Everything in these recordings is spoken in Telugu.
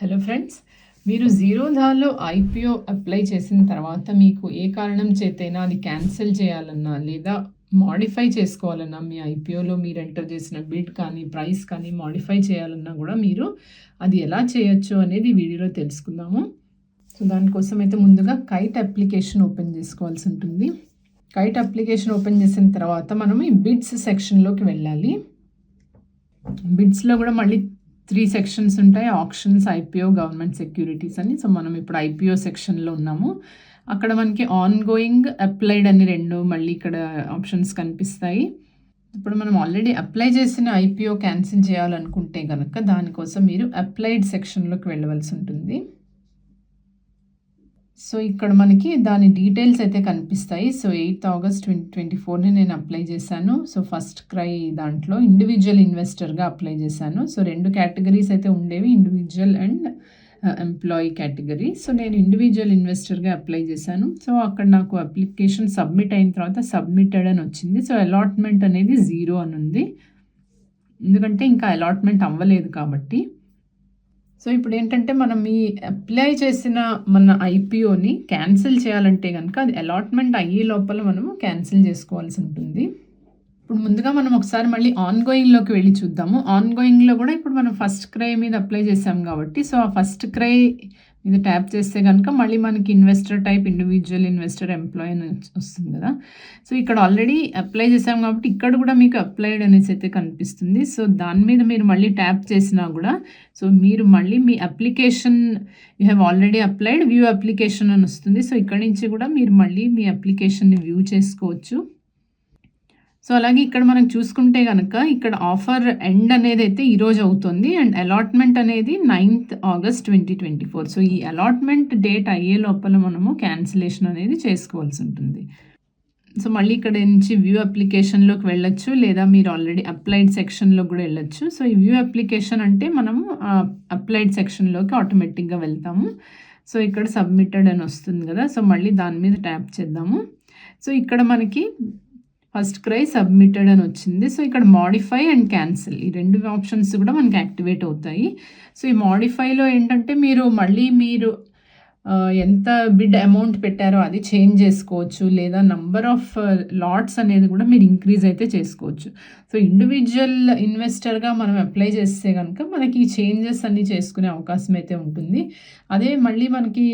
హలో ఫ్రెండ్స్, మీరు జీరోధాలో ఐపీఓ అప్లై చేసిన తర్వాత మీకు ఏ కారణం చేతైనా అది క్యాన్సిల్ చేయాలన్నా లేదా మాడిఫై చేసుకోవాలన్నా మీ ఐపీఓలో మీరు ఎంటర్ చేసిన బిడ్ కానీ ప్రైస్ కానీ మాడిఫై చేయాలన్నా కూడా మీరు అది ఎలా చేయొచ్చు అనేది వీడియోలో తెలుసుకుందాము. సో దానికోసం అయితే ముందుగా కైట్ అప్లికేషన్ ఓపెన్ చేసుకోవాల్సి ఉంటుంది. కైట్ అప్లికేషన్ ఓపెన్ చేసిన తర్వాత మనం ఈ బిడ్స్ సెక్షన్లోకి వెళ్ళాలి. బిడ్స్లో కూడా మళ్ళీ 3 సెక్షన్స్ ఉంటాయి: ఆప్షన్స్, ఐపీఓ, గవర్నమెంట్ సెక్యూరిటీస్ అని. సో మనం ఇప్పుడు ఐపీఓ సెక్షన్లో ఉన్నాము. అక్కడ మనకి ఆన్ గోయింగ్, అప్లైడ్ అని 2 మళ్ళీ ఇక్కడ ఆప్షన్స్ కనిపిస్తాయి. ఇప్పుడు మనం ఆల్రెడీ అప్లై చేసిన ఐపీఓ క్యాన్సిల్ చేయాలనుకుంటే కనుక దానికోసం మీరు అప్లైడ్ సెక్షన్లోకి వెళ్ళవలసి ఉంటుంది. సో ఇక్కడ మనకి దాని డీటెయిల్స్ అయితే కనిపిస్తాయి. సో 8th August 2024 నేను అప్లై చేశాను. సో ఫస్ట్ క్రై దాంట్లో ఇండివిజువల్ ఇన్వెస్టర్గా అప్లై చేశాను. సో 2 కేటగిరీస్ అయితే ఉండేవి, individual and employee category. So నేను ఇండివిజువల్ ఇన్వెస్టర్గా అప్లై చేశాను. సో అక్కడ నాకు అప్లికేషన్ సబ్మిట్ అయిన తర్వాత సబ్మిటెడ్ అని వచ్చింది. సో అలాట్మెంట్ అనేది 0 అని ఉంది, ఎందుకంటే ఇంకా అలాట్మెంట్ అవ్వలేదు కాబట్టి. సో ఇప్పుడు ఏంటంటే మనం ఈ అప్లై చేసిన మన ఐపీఓని క్యాన్సిల్ చేయాలంటే కనుక అది అలాట్మెంట్ అయ్యే లోపల మనము క్యాన్సిల్ చేసుకోవాల్సి ఉంటుంది. ఇప్పుడు ముందుగా మనం ఒకసారి మళ్ళీ ఆన్ గోయింగ్లోకి వెళ్ళి చూద్దాము. ఆన్ గోయింగ్లో కూడా ఇప్పుడు మనం ఫస్ట్ క్రై మీద అప్లై చేసాం కాబట్టి, సో ఆ ఫస్ట్ క్రై మీద ట్యాప్ చేస్తే కనుక మళ్ళీ మనకి investor type individual investor, employee అని వస్తుంది కదా. సో ఇక్కడ ఆల్రెడీ అప్లై చేసాం కాబట్టి ఇక్కడ కూడా మీకు అప్లైడ్ అనేసి అయితే కనిపిస్తుంది. సో దాని మీద మీరు మళ్ళీ ట్యాప్ చేసినా కూడా సో మీరు మళ్ళీ మీ application you have already applied, view application అని వస్తుంది. సో ఇక్కడ నుంచి కూడా మీరు మళ్ళీ మీ అప్లికేషన్ని వ్యూ చేసుకోవచ్చు. సో అలాగే ఇక్కడ మనం చూసుకుంటే కనుక ఇక్కడ ఆఫర్ ఎండ్ అనేది అయితే ఈరోజు అవుతుంది అండ్ అలాట్మెంట్ అనేది 9th August 2024. సో ఈ అలాట్మెంట్ డేట్ అయ్యే లోపల మనము క్యాన్సిలేషన్ అనేది చేసుకోవాల్సి ఉంటుంది. సో మళ్ళీ ఇక్కడ నుంచి వ్యూ అప్లికేషన్లోకి వెళ్ళొచ్చు, లేదా మీరు ఆల్రెడీ అప్లైడ్ సెక్షన్లో కూడా వెళ్ళొచ్చు. సో ఈ వ్యూ అప్లికేషన్ అంటే మనము అప్లైడ్ సెక్షన్లోకి ఆటోమేటిక్గా వెళ్తాము. సో ఇక్కడ సబ్మిటెడ్ అని వస్తుంది కదా. సో మళ్ళీ దాని మీద ట్యాప్ చేద్దాము. సో ఇక్కడ మనకి ఫస్ట్ క్రై సబ్మిటెడ్ అని వచ్చింది. సో ఇక్కడ మాడిఫై అండ్ క్యాన్సిల్ ఈ 2 ఆప్షన్స్ కూడా మనకి యాక్టివేట్ అవుతాయి. సో ఈ మాడిఫైలో ఏంటంటే మీరు మళ్ళీ మీరు ఎంత బిడ్ అమౌంట్ పెట్టారో అది చేంజ్ చేసుకోవచ్చు, లేదా నంబర్ ఆఫ్ లాట్స్ అనేది కూడా మీరు ఇంక్రీజ్ అయితే చేసుకోవచ్చు. సో ఇండివిజువల్ ఇన్వెస్టర్గా మనం అప్లై చేస్తే కనుక మనకి ఈ చేంజెస్ అన్నీ చేసుకునే అవకాశం అయితే ఉంటుంది. అదే మళ్ళీ మనకి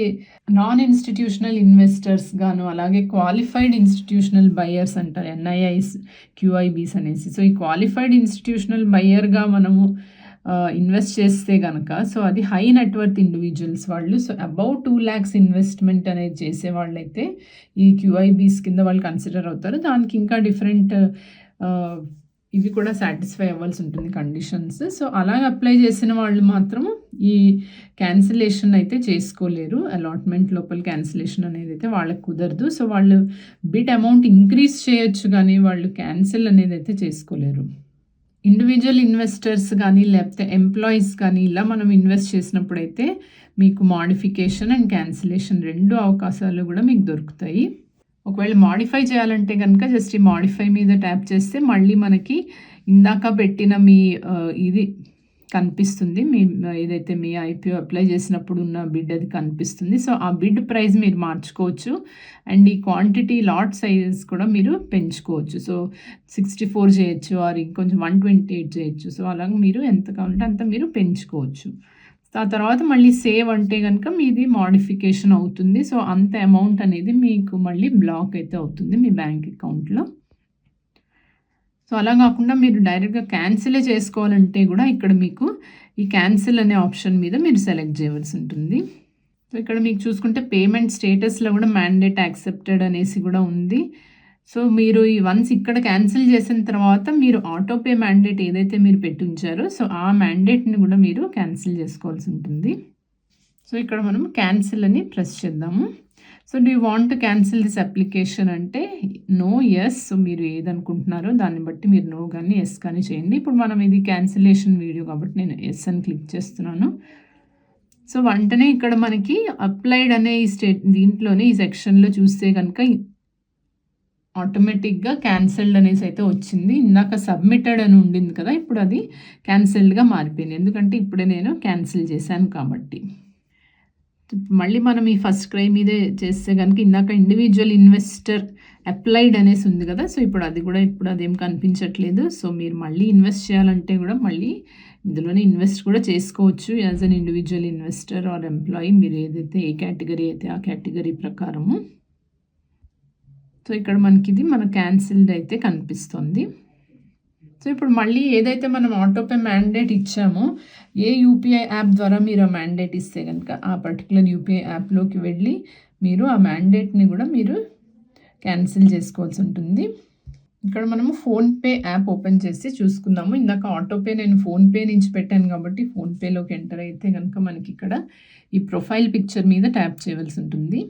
నాన్ ఇన్స్టిట్యూషనల్ ఇన్వెస్టర్స్ గాను, అలాగే క్వాలిఫైడ్ ఇన్స్టిట్యూషనల్ బయర్స్ అంటారు, ఎన్ఐఐస్, క్యూఐబీస్ అనేసి. సో ఈ క్వాలిఫైడ్ ఇన్స్టిట్యూషనల్ బయర్గా మనము ఇన్వెస్ట్ చేస్తే కనుక సో అది హై నెట్వర్త్ ఇండివిజువల్స్ వాళ్ళు. సో అబౌవ్ 2 lakhs ఇన్వెస్ట్మెంట్ అనేది చేసే వాళ్ళైతే ఈ క్యూఐబీస్ కింద వాళ్ళు కన్సిడర్ అవుతారు. దానికి ఇంకా డిఫరెంట్ ఇవి కూడా సాటిస్ఫై అవ్వాల్సి ఉంటుంది కండిషన్స్. సో అలాగ అప్లై చేసిన వాళ్ళు మాత్రం ఈ క్యాన్సిలేషన్ అయితే చేసుకోలేరు. అలాట్మెంట్ లోపల క్యాన్సిలేషన్ అనేది అయితే వాళ్ళకి కుదరదు. సో వాళ్ళు బిడ్ అమౌంట్ ఇంక్రీజ్ చేయొచ్చు కానీ వాళ్ళు క్యాన్సిల్ అనేది అయితే చేసుకోలేరు. ఇండివిజువల్ ఇన్వెస్టర్స్ కానీ లేకపోతే ఎంప్లాయీస్ కానీ ఇలా మనం ఇన్వెస్ట్ చేసినప్పుడైతే మీకు మాడిఫికేషన్ అండ్ క్యాన్సిలేషన్ 2 అవకాశాలు కూడా మీకు దొరుకుతాయి. ఒకవేళ మాడిఫై చేయాలంటే కనుక జస్ట్ ఈ మాడిఫై మీద ట్యాప్ చేస్తే మళ్ళీ మనకి ఇందాక పెట్టిన మీ ఇది కనిపిస్తుంది, మీ ఏదైతే మీ ఐపీఓ అప్లై చేసినప్పుడు ఉన్న బిడ్ అది కనిపిస్తుంది. సో ఆ బిడ్ ప్రైస్ మీరు మార్చుకోవచ్చు అండ్ ఈ క్వాంటిటీ లాట్ సైజ్ కూడా మీరు పెంచుకోవచ్చు. సో 64 చేయొచ్చు, ఆర్ ఇంకొంచెం 128 చేయొచ్చు. సో అలాగే మీరు ఎంత కావాలంటే అంత మీరు పెంచుకోవచ్చు. ఆ తర్వాత మళ్ళీ సేవ్ అంటే కనుక మీది మాడిఫికేషన్ అవుతుంది. సో అంత అమౌంట్ అనేది మీకు మళ్ళీ బ్లాక్ అయితే అవుతుంది మీ బ్యాంక్ అకౌంట్లో. సో అలా కాకుండా మీరు డైరెక్ట్గా క్యాన్సిలే చేసుకోవాలంటే కూడా ఇక్కడ మీకు ఈ క్యాన్సిల్ అనే ఆప్షన్ మీద మీరు సెలెక్ట్ చేయవలసి ఉంటుంది. సో ఇక్కడ మీకు చూసుకుంటే పేమెంట్ స్టేటస్లో కూడా మ్యాండేట్ యాక్సెప్టెడ్ అనేసి కూడా ఉంది. సో మీరు ఈ వన్స్ ఇక్కడ క్యాన్సిల్ చేసిన తర్వాత మీరు ఆటోపే మ్యాండేట్ ఏదైతే మీరు పెట్టి ఉంచారో సో ఆ మ్యాండేట్ని కూడా మీరు క్యాన్సిల్ చేసుకోవాల్సి ఉంటుంది. సో ఇక్కడ మనం క్యాన్సిల్ అని ప్రెస్ చేద్దాము. So do you want to cancel this application అంటే నో, ఎస్. సో మీరు ఏదనుకుంటున్నారో దాన్ని బట్టి మీరు నో కానీ ఎస్ కానీ చేయండి. ఇప్పుడు మనం ఇది క్యాన్సిలేషన్ వీడియో కాబట్టి నేను ఎస్ అని క్లిక్ చేస్తున్నాను. సో వెంటనే ఇక్కడ మనకి అప్లైడ్ అనే ఈ దీంట్లోనే ఈ సెక్షన్లో చూస్తే కనుక ఆటోమేటిక్‌గా క్యాన్సెల్డ్ అనేసైతే వచ్చింది. ఇందాక సబ్మిటెడ్ అని ఉండింది కదా! ఇప్పుడు అది క్యాన్సెల్డ్‌గా మారిపోయింది. ఎందుకంటే ఇప్పుడే నేను క్యాన్సిల్ చేశాను కాబట్టి. మళ్ళీ మనం ఈ ఫస్ట్ క్రై మీదే చేస్తే గనుక ఇందాక ఇండివిడ్యువల్ ఇన్వెస్టర్ అప్లైడ్ అనేసి ఉంది కదా! సో, ఇప్పుడు అది కూడా ఇప్పుడు అదేం కనిపించట్లేదు. సో, మీరు మళ్ళీ ఇన్వెస్ట్ చేయాలంటే కూడా మళ్ళీ ఇందులోనే ఇన్వెస్ట్ కూడా చేసుకోవచ్చు. As an individual investor or employee మీరు ఏదైతే ఏ కేటగిరీ అయితే ఆ కేటగిరీ ప్రకారము. సో, ఇక్కడ మనకిది మన క్యాన్సిల్డ్ అయితే కనిపిస్తుంది. సో, ఇప్పుడు మళ్ళీ ఏదైతే మనం ఆటోపే మ్యాండేట్ ఇచ్చామో, ఏ యూపీఐ యాప్ ద్వారా మీరు ఆ మ్యాండేట్ ఇస్తే గనుక, ఆ పర్టిక్యులర్ యూపీఐ యాప్‌లోకి వెళ్ళి మీరు ఆ మ్యాండేట్‌ని కూడా మీరు క్యాన్సిల్ చేసుకోవాల్సి ఉంటుంది. ఇక్కడ మనము ఫోన్‌పే యాప్ ఓపెన్ చేసి చూసుకుందాము. ఇందాక ఆటోపే నేను ఫోన్‌పే నుంచి పెట్టాను కాబట్టి ఫోన్‌పేలోకి ఎంటర్ అయితే గనుక మనకి ఇక్కడ ఈ ప్రొఫైల్ పిక్చర్ మీద ట్యాప్ చేయవలసి ఉంటుంది.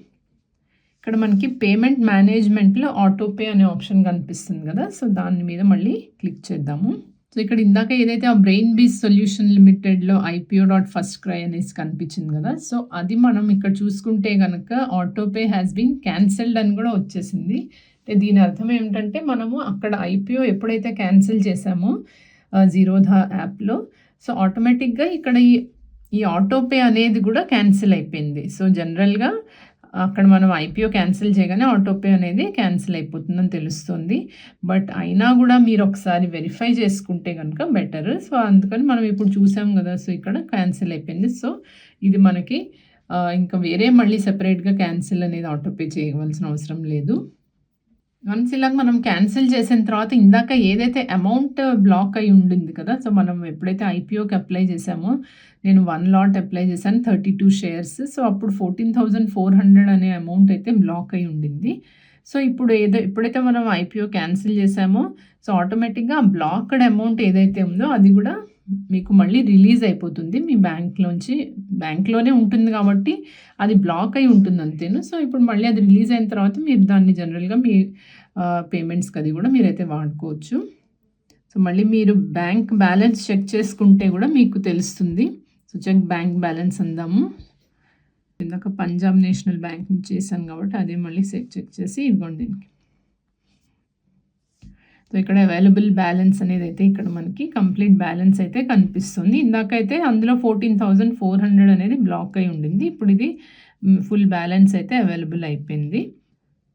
ఇక్కడ మనకి పేమెంట్ మేనేజ్మెంట్‌లో ఆటోపే అనే ఆప్షన్ కనిపిస్తుంది కదా! సో, దాని మీద మళ్ళీ క్లిక్ చేద్దాము. సో, ఇక్కడ ఇందాక ఏదైతే ఆ బ్రెయిన్ బీస్ సొల్యూషన్ లిమిటెడ్‌లో IPO.FirstCry అనేసి కనిపించింది కదా! సో, అది మనం ఇక్కడ చూసుకుంటే గనక ఆటోపే హాస్ బీన్ క్యాన్సెల్డ్ అని కూడా వచ్చేసింది. అంటే దీని అర్థం ఏమిటంటే మనము అక్కడ IPO ఎప్పుడైతే క్యాన్సిల్ చేశామో జీరోధా యాప్‌లో, సో, ఆటోమేటిక్‌గా ఇక్కడ ఈ ఆటోపే అనేది కూడా క్యాన్సిల్ అయిపోయింది. సో, జనరల్‌గా అక్కడ మనం IPO క్యాన్సిల్ చేయగానే ఆటోపే అనేది క్యాన్సిల్ అయిపోతుందని తెలుస్తుంది. బట్ అయినా కూడా మీరు ఒకసారి వెరిఫై చేసుకుంటే కనుక బెటర్. సో, అందుకని మనం ఇప్పుడు చూసాం కదా! సో, ఇక్కడ క్యాన్సిల్ అయిపోయింది. సో, ఇది మనకి ఇంకా వేరే మళ్ళీ సెపరేట్‌గా క్యాన్సిల్ అనేది ఆటోపే చేయవలసిన అవసరం లేదు. వన్స్ ఇలాగ మనం క్యాన్సిల్ చేసిన తర్వాత ఇందాక ఏదైతే అమౌంట్ బ్లాక్ అయ్యి ఉండింది కదా! సో, మనం ఎప్పుడైతే IPOకి అప్లై చేసామో, నేను 1 లాట్ అప్లై చేశాను 32 షేర్స్. సో, అప్పుడు 14,400 అనే అమౌంట్ అయితే బ్లాక్ అయ్యి ఉండింది. సో, ఎప్పుడైతే మనం IPO క్యాన్సిల్ చేసామో, సో, ఆటోమేటిక్‌గా ఆ బ్లాక్డ్ అమౌంట్ ఏదైతే ఉందో అది కూడా మీకు మళ్ళీ రిలీజ్ అయిపోతుంది. మీ బ్యాంక్‌లోనే ఉంటుంది కాబట్టి అది బ్లాక్ అయ్యి ఉంటుంది అంతేను. సో, ఇప్పుడు మళ్ళీ అది రిలీజ్ అయిన తర్వాత మీరు దాన్ని జనరల్‌గా మీ పేమెంట్స్‌కి అది కూడా మీరైతే వాడుకోవచ్చు. సో, మళ్ళీ మీరు బ్యాంక్ బ్యాలెన్స్ చెక్ చేసుకుంటే కూడా మీకు తెలుస్తుంది. సో, చెక్ బ్యాంక్ బ్యాలెన్స్ అందాము. ఇందాక పంజాబ్ నేషనల్ బ్యాంక్ నుంచి చేశాను కాబట్టి అదే మళ్ళీ చెక్ చేసి ఇదిగోండి. సో, ఇక్కడ అవైలబుల్ బ్యాలెన్స్ అనేది అయితే ఇక్కడ మనకి కంప్లీట్ బ్యాలెన్స్ అయితే కనిపిస్తుంది. ఇందాకైతే అందులో 14,400 అనేది బ్లాక్ అయి ఉండింది. ఇప్పుడు ఇది ఫుల్ బ్యాలెన్స్ అయితే అవైలబుల్ అయిపోయింది.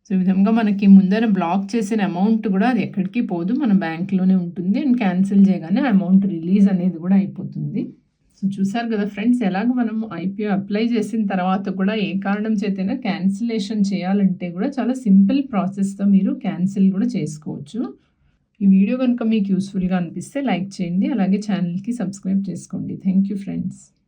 సో, ఈ విధంగా మనకి ముందర బ్లాక్ చేసిన అమౌంట్ కూడా అది ఎక్కడికి పోదు. మన బ్యాంక్‌లోనే ఉంటుంది. అండ్ క్యాన్సిల్ చేయగానే అమౌంట్ రిలీజ్ అనేది కూడా అయిపోతుంది. సో, చూసారు కదా ఫ్రెండ్స్, ఎలాగ మనం IPO అప్లై చేసిన తర్వాత కూడా ఏ కారణం చేతైనా క్యాన్సిలేషన్ చేయాలంటే కూడా చాలా సింపుల్ ప్రాసెస్‌తో మీరు క్యాన్సిల్ కూడా చేసుకోవచ్చు. ఈ వీడియో కనుక మీకు యూస్‌ఫుల్‌గా అనిపిస్తే లైక్ చేయండి. అలాగే ఛానల్‌కి సబ్స్క్రైబ్ చేసుకోండి. Thank you friends.